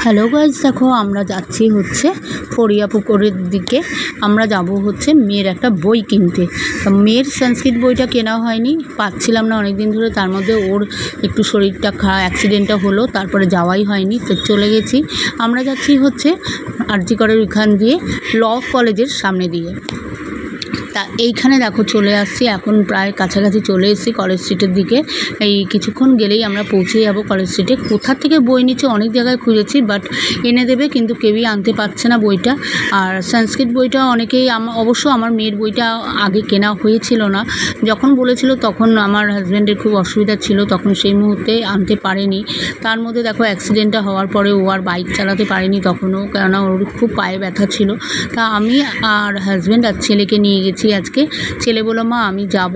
Hello guys, দেখো আমরা যাচ্ছি হচ্ছে ফড়িয়া পুকুরের দিকে। আমরা যাব হচ্ছে মেয়ের একটা বই কিনতে। তো মেয়ের সংস্কৃত বইটা কেনা হয়নি, পাচ্ছিলাম না অনেক দিন ধরে। তার মধ্যে ওর একটু শরীরটা অ্যাক্সিডেন্টটা হলো, তারপরে যাওয়াই হয়নি। তো চলে গেছি। আমরা যাচ্ছি হচ্ছে আরজি করের ওইখান দিয়ে ল কলেজের সামনে দিয়ে। তা এইখানে দেখো চলে আসছি, এখন প্রায় কাছাকাছি চলে এসেছি কলেজ স্ট্রিটের দিকে। এই কিছুক্ষণ গেলেই আমরা পৌঁছে যাবো কলেজ স্ট্রিটে। কোথা থেকে বই নিচ্ছে অনেক জায়গায় খুঁজেছি, বাট এনে দেবে কিন্তু কেউই আনতে পারছে না বইটা। আর সংস্কৃত বইটা অনেকেই অবশ্য আমার মেয়ের বইটা আগে কেনা হয়েছিল না, যখন বলেছিল তখন আমার হাজব্যান্ডের খুব অসুবিধা ছিল, তখন সেই মুহূর্তে আনতে পারেনি। তার মধ্যে দেখো অ্যাক্সিডেন্টটা হওয়ার পরে ও আর বাইক চালাতে পারেনি তখনও, কেননা ওর খুব পায়ে ব্যথা ছিল। তা আমি আর হাজব্যান্ড আর ছেলেকে নিয়ে গেছি আজকে। ছেলে বললো মা আমি যাব,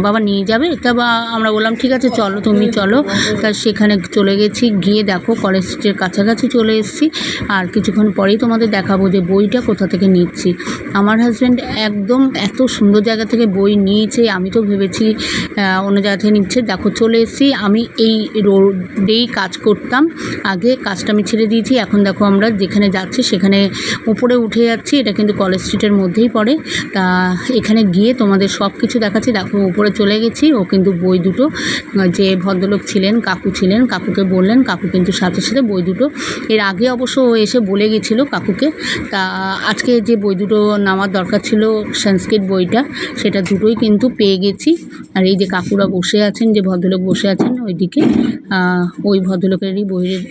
বাবা নিয়ে যাবে। তা আমরা বললাম ঠিক আছে চলো, তুমি চলো। তা সেখানে চলে গেছি, গিয়ে দেখো কলেজ স্ট্রিটের কাছাকাছি চলে এসেছি। আর কিছুক্ষণ পরেই তোমাদের দেখাবো যে বইটা কোথা থেকে নিচ্ছি। আমার হাজব্যান্ড একদম এত সুন্দর জায়গা থেকে বই নিয়েছে, আমি তো ভেবেছি অন্য জায়গা থেকে নিচ্ছে। দেখো চলে এসেছি। আমি এই রোডেই কাজ করতাম আগে, কাজটা আমি ছেড়ে দিয়েছি। এখন দেখো আমরা যেখানে যাচ্ছি সেখানে উপরে উঠে যাচ্ছি। এটা কিন্তু কলেজ স্ট্রিটের মধ্যেই পড়ে। তা এখানে গিয়ে তোমাদের সব কিছু দেখাচ্ছি। দেখো উপরে চলে গেছি। ও কিন্তু বই দুটো, যে ভদ্রলোক ছিলেন কাকু ছিলেন, কাকুকে বললেন, কাকু কিন্তু সাথে সাথে বই দুটো, এর আগে অবশ্য ও এসে বলে গেছিলো কাকুকে। তা আজকে যে বই দুটো নেওয়ার দরকার ছিল সংস্কৃত বইটা, সেটা দুটোই কিন্তু পেয়ে গেছি। আর এই যে কাকুরা বসে আছেন, যে ভদ্রলোক বসে আছেন ওইদিকে, ওই ভদ্রলোকেরই বইয়ের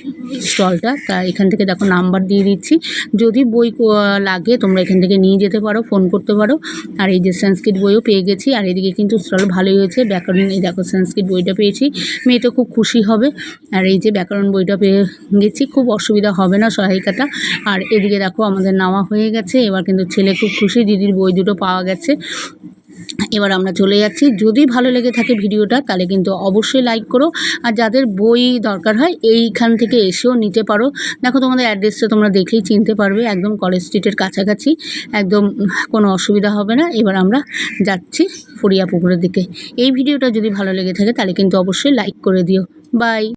স্টলটা। তা এখান থেকে দেখো নাম্বার দিয়ে দিচ্ছি, যদি বই লাগে তোমরা এখান থেকে নিয়ে যেতে পারো, ফোন করতে পারো। আর এই যে সংস্কৃত বইও পেয়ে গেছি। আর এদিকে কিন্তু স্টল ভালোই হয়েছে, ব্যাকরণ, এই দেখো সংস্কৃত বইটা পেয়েছি, মেয়ে তো খুব খুশি হবে। আর এই যে ব্যাকরণ বইটা পেয়ে গেছি, খুব অসুবিধা হবে না সহায়িকাটা। আর এদিকে দেখো আমাদের নেওয়া হয়ে গেছে। এবার কিন্তু ছেলে খুব খুশি, দিদির বই দুটো পাওয়া গেছে। এবার আমরা চলে যাচ্ছি। যদি ভালো লেগে থাকে ভিডিওটা তাহলে কিন্তু অবশ্যই লাইক করো। আর যাদের বই দরকার হয় এইখান থেকে এসেও নিতে পারো। দেখো তোমাদের অ্যাড্রেসটা তোমরা দেখেই চিনতে পারবে, একদম কলেজ স্ট্রিটের কাছাকাছি, একদম কোনো অসুবিধা হবে না। এবার আমরা যাচ্ছি ফড়িয়া পুকুরের দিকে। এই ভিডিওটা যদি ভালো লেগে থাকে তাহলে কিন্তু অবশ্যই লাইক করে দিও। বাই।